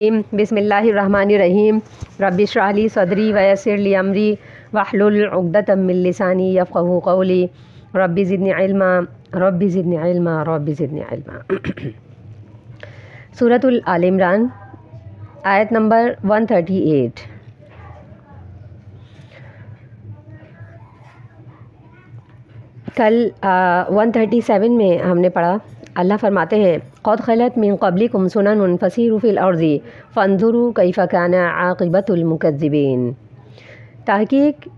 بسم اللہ الرحمن الرحیم رب اشرح لی صدری ویسر لی امری واحلل عقدۃ من لسانی یفقہوا قولی رب زدنی علما رب زدنی علما رب زدنی علما۔ سورۃ آل عمران آیت نمبر 138۔ کل 137 میں ہم نے پڑھا، اللہ فرماتے ہیں قد خلت من قبلکم سنن فسیروا فی الارض فانظروا کیف کان عاقبۃ المکذبین۔ تحقیق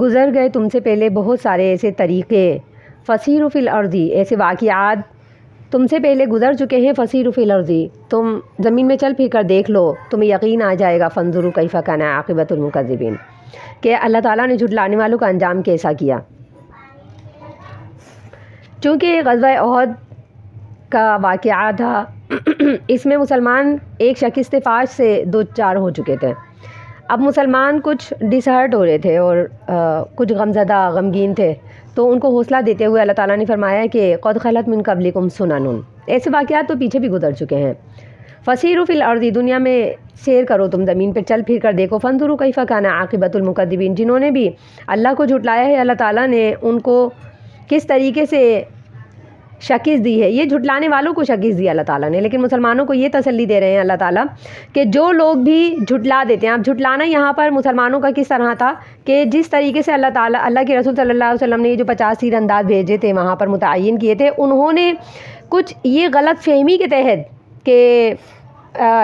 گزر گئے تم سے پہلے بہت سارے ایسے طریقے، فسیروا فی الارض ایسے واقعات تم سے پہلے گزر چکے ہیں، فسیروا فی الارض تم زمین میں چل پھر کر دیکھ لو، تمہیں یقین آ جائے گا، فانظروا کیف کان عاقبۃ المکذبین کہ اللہ تعالیٰ نے جھٹلانے والوں کا انجام کیسا کیا۔ چونکہ غزوہ احد کا واقعہ تھا، اس میں مسلمان ایک شکست فاش سے دو چار ہو چکے تھے۔ اب مسلمان کچھ ڈس ہرٹ ہو رہے تھے اور کچھ غمزدہ غمگین تھے، تو ان کو حوصلہ دیتے ہوئے اللہ تعالیٰ نے فرمایا کہ قد خلت من قبلکم سنن، ایسے واقعات تو پیچھے بھی گزر چکے ہیں۔ فسیروا فی الارض دنیا میں سیر کرو، تم زمین پہ چل پھر کر دیکھو، فانظروا کیف کان عاقبۃ المکذبین جنہوں نے بھی اللہ کو جھٹلایا ہے، اللہ تعالیٰ نے ان کو کس طریقے سے شکست دی ہے۔ یہ جھٹلانے والوں کو شکست دی اللہ تعالیٰ نے، لیکن مسلمانوں کو یہ تسلی دے رہے ہیں اللہ تعالیٰ کہ جو لوگ بھی جھٹلا دیتے ہیں، اب جھٹلانا یہاں پر مسلمانوں کا کس طرح تھا کہ جس طریقے سے اللہ تعالیٰ، اللہ کے رسول صلی اللہ علیہ وسلم نے یہ جو 50 تیر انداز بھیجے تھے وہاں پر متعین کیے تھے، انہوں نے کچھ یہ غلط فہمی کے تحت کہ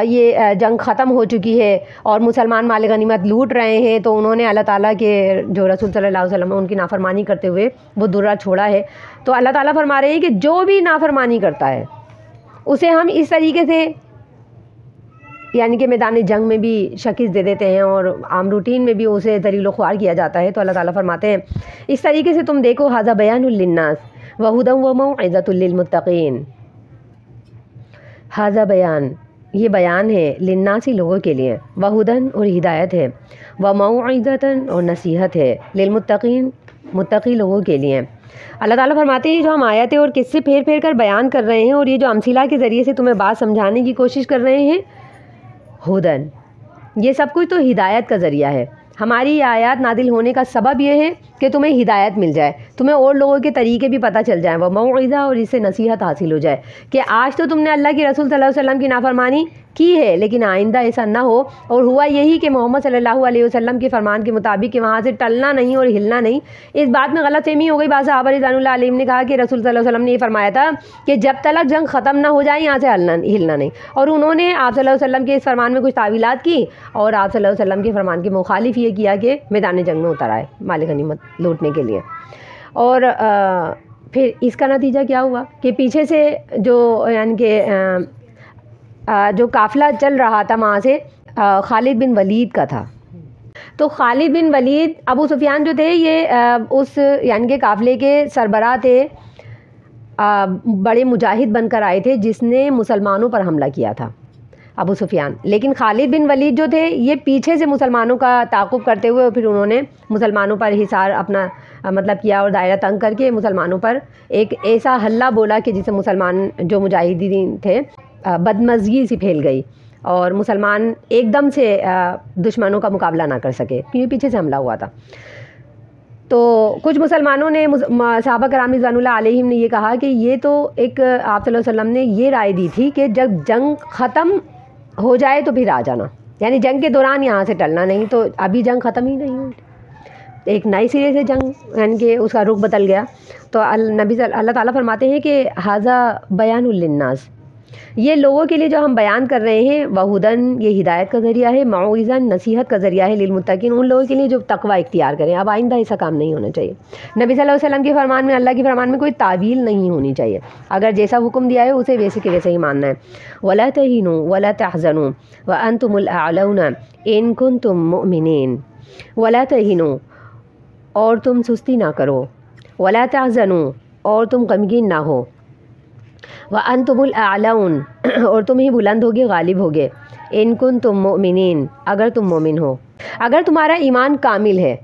یہ جنگ ختم ہو چکی ہے اور مسلمان مال غنیمت لوٹ رہے ہیں، تو انہوں نے اللہ تعالیٰ کے جو رسول صلی اللہ علیہ وسلم ان کی نافرمانی کرتے ہوئے وہ درہ چھوڑا ہے۔ تو اللہ تعالیٰ فرما رہے ہیں کہ جو بھی نافرمانی کرتا ہے اسے ہم اس طریقے سے یعنی کہ میدان جنگ میں بھی شکست دے دیتے ہیں اور عام روٹین میں بھی اسے ذلیل و خوار کیا جاتا ہے۔ تو اللہ تعالیٰ فرماتے ہیں اس طریقے سے تم دیکھو، ھذا بیان للناس وہدی وموعظۃ للمتقین۔ ھذا بیان، یہ بیان ہے، للناس لوگوں کے لیے، وہدن اور ہدایت ہے، وموعظۃ اور نصیحت ہے، للمتقین متقی لوگوں کے لیے۔ اللہ تعالیٰ فرماتے ہیں جو ہم آیتیں اور قصے پھیر پھیر کر بیان کر رہے ہیں اور یہ جو امثلہ کے ذریعے سے تمہیں بات سمجھانے کی کوشش کر رہے ہیں، ہدن، یہ سب کچھ تو ہدایت کا ذریعہ ہے۔ ہماری یہ آیات نازل ہونے کا سبب یہ ہے کہ تمہیں ہدایت مل جائے، تمہیں اور لوگوں کے طریقے بھی پتہ چل جائیں، وہ موعظہ اور اس سے نصیحت حاصل ہو جائے کہ آج تو تم نے اللہ کے رسول صلی اللہ علیہ وسلم کی نافرمانی کی ہے، لیکن آئندہ ایسا نہ ہو، اور ہوا یہی کہ محمد صلی اللہ علیہ وسلم کے فرمان کے مطابق کہ وہاں سے ٹلنا نہیں اور ہلنا نہیں۔ اس بات میں غلط فہمی ہو گئی، بعض صحابہ رضوان اللہ علیہم نے کہا کہ رسول صلی اللہ علیہ وسلم نے یہ فرمایا تھا کہ جب تک جنگ ختم نہ ہو جائے یہاں سے ہلنا نہیں، اور انہوں نے آپ صلی اللہ علیہ وسلم کے اس فرمان میں کچھ تعویلات کی اور آپ صلی اللہ علیہ وسلم کے فرمان کے مخالف یہ کیا کہ میدان جنگ میں اتر آئے مال غنیمت لوٹنے کے لیے۔ اور پھر اس کا نتیجہ کیا ہوا کہ پیچھے سے جو یعنی کہ جو قافلہ چل رہا تھا وہاں سے خالد بن ولید کا تھا، تو خالد بن ولید، ابو سفیان جو تھے یہ اس یعنی کہ قافلے کے سربراہ تھے، بڑے مجاہد بن کر آئے تھے جس نے مسلمانوں پر حملہ کیا تھا ابو سفیان، لیکن خالد بن ولید جو تھے یہ پیچھے سے مسلمانوں کا تعاقب کرتے ہوئے پھر انہوں نے مسلمانوں پر حصار اپنا مطلب کیا اور دائرہ تنگ کر کے مسلمانوں پر ایک ایسا حلہ بولا کہ جسے مسلمان جو مجاہدین تھے بدمزگی سی پھیل گئی اور مسلمان ایک دم سے دشمنوں کا مقابلہ نہ کر سکے کیونکہ پیچھے سے حملہ ہوا تھا۔ تو کچھ مسلمانوں نے، صحابہ کرام رضوان اللہ علیہم نے یہ کہا کہ یہ تو ایک آپ صلی اللہ علیہ وسلم نے یہ رائے دی تھی کہ جب جنگ ختم ہو جائے تو پھر آ جانا، یعنی جنگ کے دوران یہاں سے ٹلنا نہیں، تو ابھی جنگ ختم ہی نہیں ہوئی، ایک نئی سرے سے جنگ یعنی کہ اس کا رخ بدل گیا۔ تو اللہ تعالیٰ فرماتے ہیں کہ ھذا بیان للناس، یہ لوگوں کے لیے جو ہم بیان کر رہے ہیں، وہدن یہ ہدایت کا ذریعہ ہے، موعظہ نصیحت کا ذریعہ ہے، للمتقین ان لوگوں کے لیے جو تقوی اختیار کریں۔ اب آئندہ ایسا کام نہیں ہونا چاہیے، نبی صلی اللہ علیہ وسلم کے فرمان میں، اللہ کے فرمان میں کوئی تعویل نہیں ہونی چاہیے، اگر جیسا حکم دیا ہے اسے ویسے کے ویسے ہی ماننا ہے۔ ولا تہینوا ولا تحزنوا وانتم الاعلون ان کنتم مؤمنین، ولا تہینوا اور تم سستی نہ کرو، ولا تحزنوا اور تم غمگین نہ ہو، وانتم الاعلون اور تم ہی بلند ہوگے، غالب ہوگے، ان کنتم مؤمنین اگر تم مومن ہو۔ اگر تمہارا ایمان کامل ہے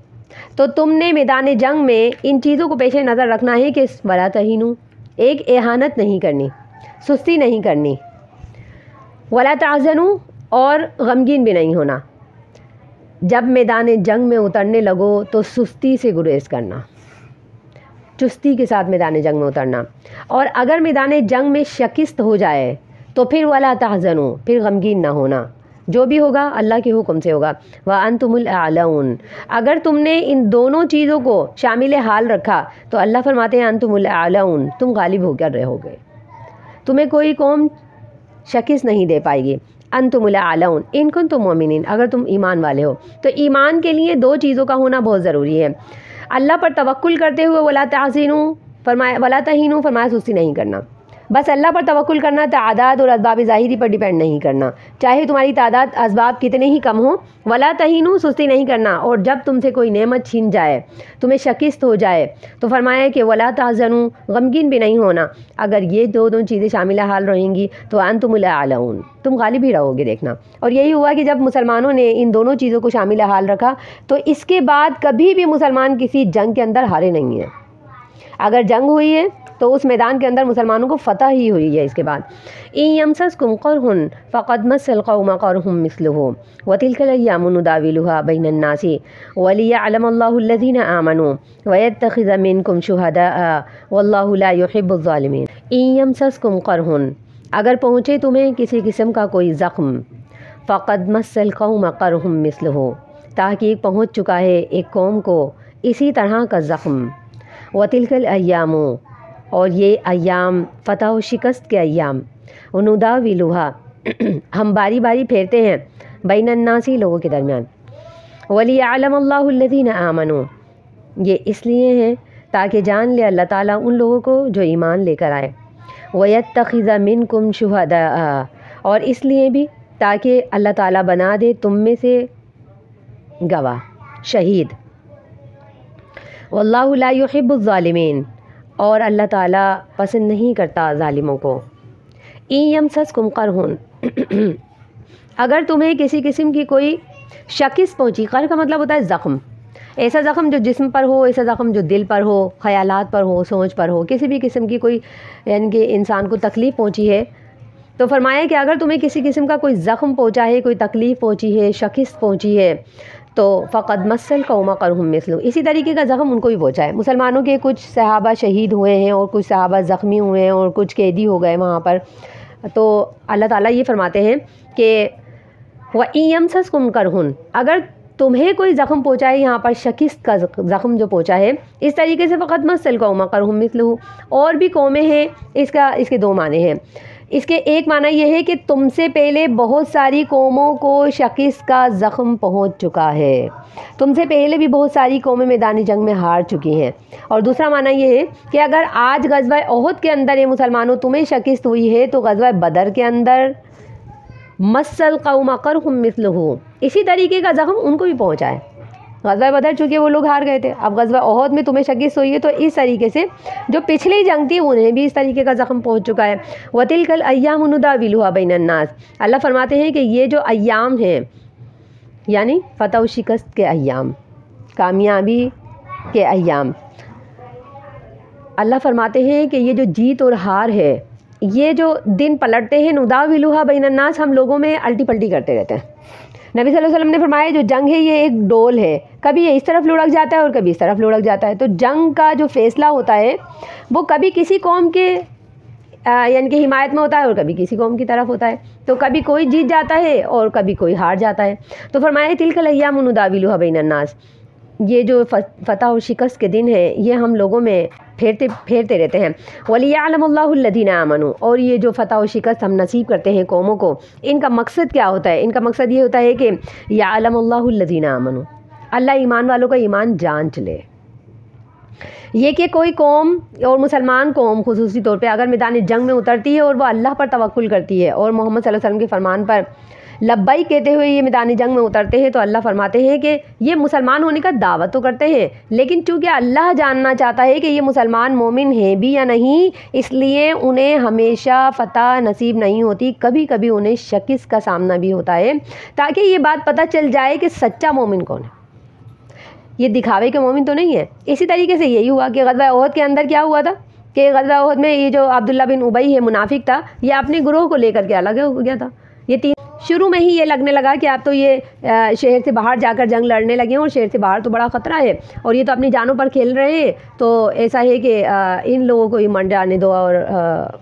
تو تم نے میدان جنگ میں ان چیزوں کو پیش نظر رکھنا ہے کہ ولا تہینوا، ایک اہانت نہیں کرنی، سستی نہیں کرنی، ولا تحزنوا اور غمگین بھی نہیں ہونا۔ جب میدان جنگ میں اترنے لگو تو سستی سے گریز کرنا، چستی کے ساتھ میدان جنگ میں اترنا، اور اگر میدان جنگ میں شکست ہو جائے تو پھر ولا تحزنوا، پھر غمگین نہ ہونا، جو بھی ہوگا اللہ کے حکم سے ہوگا۔ وانتم الاعلون، اگر تم نے ان دونوں چیزوں کو شامل حال رکھا تو اللہ فرماتے ہیں انتم الاعلون، تم غالب ہو کر رہو گے، تمہیں کوئی قوم شکست نہیں دے پائے گی۔ انتم الاعلون ان کنتم مؤمنین، اگر تم ایمان والے ہو۔ تو ایمان کے لیے دو چیزوں کا ہونا بہت ضروری ہے، اللہ پر توکل کرتے ہوئے ولا تحزنوا فرمایا، ولا تہینوا فرمایا سستی نہیں کرنا، بس اللہ پر توکل کرنا، تعداد اور اسباب ظاہری پر ڈیپینڈ نہیں کرنا، چاہے تمہاری تعداد اسباب کتنے ہی کم ہوں، ولا تہینوا سستی نہیں کرنا، اور جب تم سے کوئی نعمت چھین جائے، تمہیں شکست ہو جائے تو فرمایا کہ ولا تحزنوا غمگین بھی نہیں ہونا۔ اگر یہ دو چیزیں شامل حال رہیں گی تو انتم الاعلون، تم غالب ہی رہو گے دیکھنا۔ اور یہی ہوا کہ جب مسلمانوں نے ان دونوں چیزوں کو شامل حال رکھا تو اس کے بعد کبھی بھی مسلمان کسی جنگ کے اندر ہارے نہیں ہیں۔ اگر جنگ ہوئی ہے تو اس میدان کے اندر مسلمانوں کو فتح ہی ہوئی ہے۔ اس کے بعد ان یمسسکم قرح فقد مس القوم قرح مثلہ وتلک الایام نداولها بین الناس ولیعلم اللہ الذین آمنوا ویتخذ منکم شہداء واللہ لا يحب الظالمین۔ ان یمسسکم قرح، اگر پہنچے تمہیں کسی قسم کا کوئی زخم، فقد مس القوم قرح مثلہ، تحقیق پہنچ چکا ہے ایک قوم کو اسی طرح کا زخم، وتلک الایام، اور یہ ایام فتح و شکست کے ایام، نداولها ہم باری باری پھیرتے ہیں، بین الناس لوگوں کے درمیان، ولیعلم اللہ الذین آمنوا، یہ اس لیے ہے تاکہ جان لے اللہ تعالیٰ ان لوگوں کو جو ایمان لے کر آئے، ویتخذ منکم شہداء، اور اس لیے بھی تاکہ اللہ تعالیٰ بنا دے تم میں سے گواہ، شہید، واللہ لا يحب الظالمین، اور اللہ تعالیٰ پسند نہیں کرتا ظالموں کو۔ ان یمسسکم قرح، اگر تمہیں کسی قسم کی کوئی شکست پہنچی، قرح کا مطلب ہوتا ہے زخم، ایسا زخم جو جسم پر ہو، ایسا زخم جو دل پر ہو، خیالات پر ہو، سوچ پر ہو، کسی بھی قسم کی کوئی یعنی کہ انسان کو تکلیف پہنچی ہے، تو فرمایا کہ اگر تمہیں کسی قسم کا کوئی زخم پہنچا ہے، کوئی تکلیف پہنچی ہے، شکست پہنچی ہے، تو فقد مس القوم قرح مثلہ، اسی طریقے کا زخم ان کو بھی پہنچا ہے۔ مسلمانوں کے کچھ صحابہ شہید ہوئے ہیں اور کچھ صحابہ زخمی ہوئے ہیں اور کچھ قیدی ہو گئے وہاں پر، تو اللہ تعالیٰ یہ فرماتے ہیں کہ وَإِن يَمْسَسْكُمْ قَرْحٌ، اگر تمہیں کوئی زخم پہنچا ہے، یہاں پر شکست کا زخم جو پہنچا ہے، اس طریقے سے فقد مس القوم قرح مثلہ، اور بھی قومیں ہیں، اس کے دو معنی ہیں۔ اس کے ایک معنی یہ ہے کہ تم سے پہلے بہت ساری قوموں کو شکست کا زخم پہنچ چکا ہے، تم سے پہلے بھی بہت ساری قومیں میدانی جنگ میں ہار چکی ہیں۔ اور دوسرا معنی یہ ہے کہ اگر آج غزوہ احد کے اندر مسلمانوں تمہیں شکست ہوئی ہے تو غزوہ بدر کے اندر مس القوم قرح مثلہ، اسی طریقے کا زخم ان کو بھی پہنچا ہے۔ غزوہ بدر چونکہ وہ لوگ ہار گئے تھے، اب غزوہ احد میں تمہیں شکست ہوئی ہے تو اس طریقے سے جو پچھلی جنگ تھی انہیں بھی اس طریقے کا زخم پہنچ چکا ہے۔ وَتِلْكَ الْأَيَّامُ نُدَاوِلُهَا بَيْنَ النَّاسِ، اللہ فرماتے ہیں کہ یہ جو ایام ہیں یعنی فتح و شکست کے ایام، کامیابی کے ایام، اللہ فرماتے ہیں کہ یہ جو جیت اور ہار ہے، یہ جو دن پلٹتے ہیں، نداولها بین الناس، ہم لوگوں میں الٹی پلٹی کرتے رہتے ہیں۔ نبی صلی اللہ علیہ وسلم نے فرمایا جو جنگ ہے یہ ایک ڈول ہے، کبھی یہ اس طرف لڑک جاتا ہے اور کبھی اس طرف لڑک جاتا ہے، تو جنگ کا جو فیصلہ ہوتا ہے وہ کبھی کسی قوم کے یعنی کہ حمایت میں ہوتا ہے اور کبھی کسی قوم کی طرف ہوتا ہے، تو کبھی کوئی جیت جاتا ہے اور کبھی کوئی ہار جاتا ہے۔ تو فرمایا تلک الایام نداولها بین الناس، یہ جو فتح و شکست کے دن ہے یہ ہم لوگوں میں پھیرتے رہتے ہیں۔ وَلِيَعْلَمَ اللَّهُ الَّذِينَ آمَنُوا، اور یہ جو فتح و شکست ہم نصیب کرتے ہیں قوموں کو، ان کا مقصد کیا ہوتا ہے؟ ان کا مقصد یہ ہوتا ہے کہ يَعْلَمَ اللَّهُ الَّذِينَ آمَنُوا، اللہ ایمان والوں کا ایمان جانچ لے۔ یہ کہ کوئی قوم اور مسلمان قوم خصوصی طور پہ اگر میدان جنگ میں اترتی ہے اور وہ اللہ پر توکل کرتی ہے اور محمد صلی اللہ علیہ وسلم کے فرمان پر لبیک کہتے ہوئے یہ میدان جنگ میں اترتے ہیں، تو اللہ فرماتے ہیں کہ یہ مسلمان ہونے کا دعوت تو کرتے ہیں، لیکن چونکہ اللہ جاننا چاہتا ہے کہ یہ مسلمان مومن ہیں بھی یا نہیں، اس لیے انہیں ہمیشہ فتح نصیب نہیں ہوتی، کبھی کبھی انہیں شکست کا سامنا بھی ہوتا ہے، تاکہ یہ بات پتہ چل جائے کہ سچا مومن کون ہے، یہ دکھاوے کے مومن تو نہیں ہے۔ اسی طریقے سے یہی ہوا کہ غزوہ احد کے اندر کیا ہوا تھا کہ غزوہ احد میں یہ جو عبداللہ بن ابی ہے منافق تھا، یہ اپنے گروہ کو لے کر کے الگ ہو گیا تھا، یہ شروع میں ہی یہ لگنے لگا کہ آپ تو یہ شہر سے باہر جا کر جنگ لڑنے لگے ہیں اور شہر سے باہر تو بڑا خطرہ ہے اور یہ تو اپنی جانوں پر کھیل رہے ہیں، تو ایسا ہے کہ ان لوگوں کو ہی من جانے دو، اور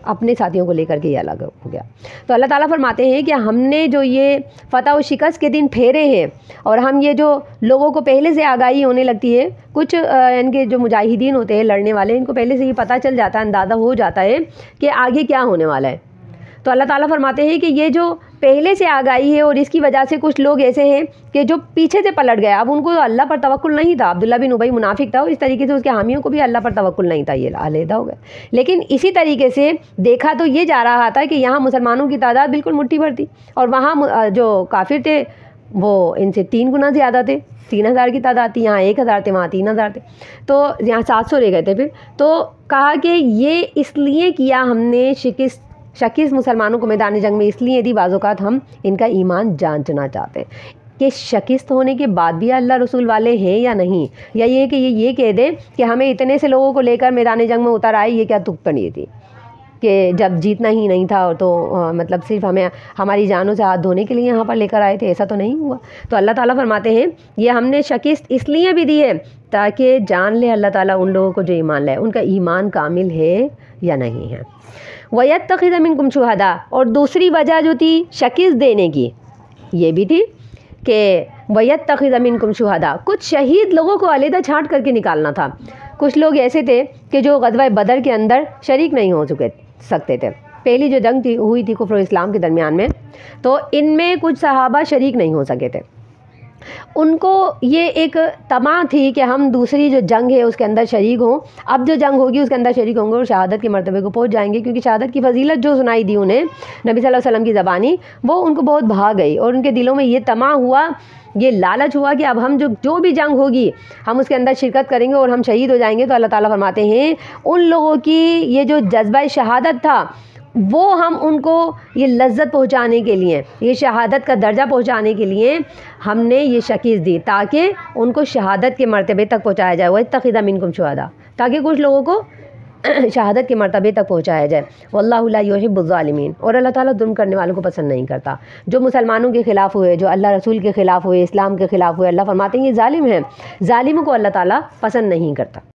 اپنے ساتھیوں کو لے کر کے یہ الگ ہو گیا۔ تو اللہ تعالیٰ فرماتے ہیں کہ ہم نے جو یہ فتح و شکست کے دن پھیرے ہیں، اور ہم یہ جو لوگوں کو پہلے سے آگاہی ہونے لگتی ہے، کچھ ان کے جو مجاہدین ہوتے ہیں لڑنے والے، ان کو پہلے سے ہی پتہ چل جاتا ہے، اندازہ ہو جاتا ہے کہ آگے کیا ہونے والا ہے۔ تو اللہ تعالیٰ فرماتے ہیں کہ یہ جو پہلے سے آگاہی ہے، اور اس کی وجہ سے کچھ لوگ ایسے ہیں کہ جو پیچھے سے پلٹ گئے، اب ان کو اللہ پر توکل نہیں تھا۔ عبداللہ بن ابی منافق تھا، اور اس طریقے سے اس کے حامیوں کو بھی اللہ پر توکل نہیں تھا، یہ علیحدہ ہو گئے۔ لیکن اسی طریقے سے دیکھا تو یہ جا رہا تھا کہ یہاں مسلمانوں کی تعداد بالکل مٹھی بھر تھی، اور وہاں جو کافر تھے وہ ان سے 3 گنا زیادہ تھے، 3000 کی تعداد تھی، یہاں 1000 تھے، وہاں 3000 تھے، تو یہاں 700 رہ گئے تھے پھر۔ تو کہا کہ یہ اس لیے کیا ہم نے شکست مسلمانوں کو میدان جنگ میں اس لیے دی، بعض اوقات ہم ان کا ایمان جانچنا چاہتے ہیں کہ شکست ہونے کے بعد بھی اللہ رسول والے ہیں یا نہیں، یا یہ کہ یہ کہہ دیں کہ ہمیں اتنے سے لوگوں کو لے کر میدان جنگ میں اتر آئے، یہ کیا تک پڑی تھی کہ جب جیتنا ہی نہیں تھا تو مطلب صرف ہمیں ہماری جانوں سے ہاتھ دھونے کے لیے یہاں پر لے کر آئے تھے، ایسا تو نہیں ہوا۔ تو اللہ تعالیٰ فرماتے ہیں یہ ہم نے شکست اس لیے بھی دی ہے تاکہ جان لے اللہ تعالیٰ ان لوگوں کو جو ایمان لائے ان کا ایمان کامل ہے یا نہیں ہے۔ وَيَتَّخِذَ مِنكُمْ شُهَدَاءَ، اور دوسری وجہ جو تھی شکست دینے کی یہ بھی تھی کہ وَيَتَّخِذَ مِنكُمْ شُهَدَاءَ، کچھ شہید لوگوں کو علیحدہ چھانٹ کر کے نکالنا تھا۔ کچھ لوگ ایسے تھے کہ جو غزوہ بدر کے اندر شریک نہیں ہو سکتے تھے، پہلی جو جنگ تھی ہوئی تھی کفر و اسلام کے درمیان میں، تو ان میں کچھ صحابہ شریک نہیں ہو سکے تھے۔ ان کو یہ ایک طمع تھی کہ ہم دوسری جو جنگ ہے اس کے اندر شریک ہوں، اب جو جنگ ہوگی اس کے اندر شریک ہوں گے اور شہادت کے مرتبے کو پہنچ جائیں گے، کیونکہ شہادت کی فضیلت جو سنائی دی انہیں نبی صلی اللہ علیہ وسلم کی زبانی، وہ ان کو بہت بھا گئی، اور ان کے دلوں میں یہ طمع ہوا، یہ لالچ ہوا کہ اب ہم جو بھی جنگ ہوگی ہم اس کے اندر شرکت کریں گے اور ہم شہید ہو جائیں گے۔ تو اللہ تعالیٰ فرماتے ہیں ان لوگوں کی یہ جو جذبہ شہادت تھا وہ ہم ان کو یہ لذت پہنچانے کے لیے، یہ شہادت کا درجہ پہنچانے کے لیے ہم نے یہ شکست دی تاکہ ان کو شہادت کے مرتبے تک پہنچایا جائے۔ وَاتَّخِذَ مِنكُمْ شُهَدَاءَ، تاکہ کچھ لوگوں کو شہادت کے مرتبے تک پہنچایا جائے۔ وَاللَّهُ لَا يُحِبُّ الظَّالِمِينَ، اور اللہ تعالیٰ ظلم کرنے والوں کو پسند نہیں کرتا۔ جو مسلمانوں کے خلاف ہوئے، جو اللہ رسول کے خلاف ہوئے، اسلام کے خلاف ہوئے، اللہ فرماتے ہیں یہ ظالم ہیں، ظالموں کو اللہ تعالیٰ پسند نہیں کرتا۔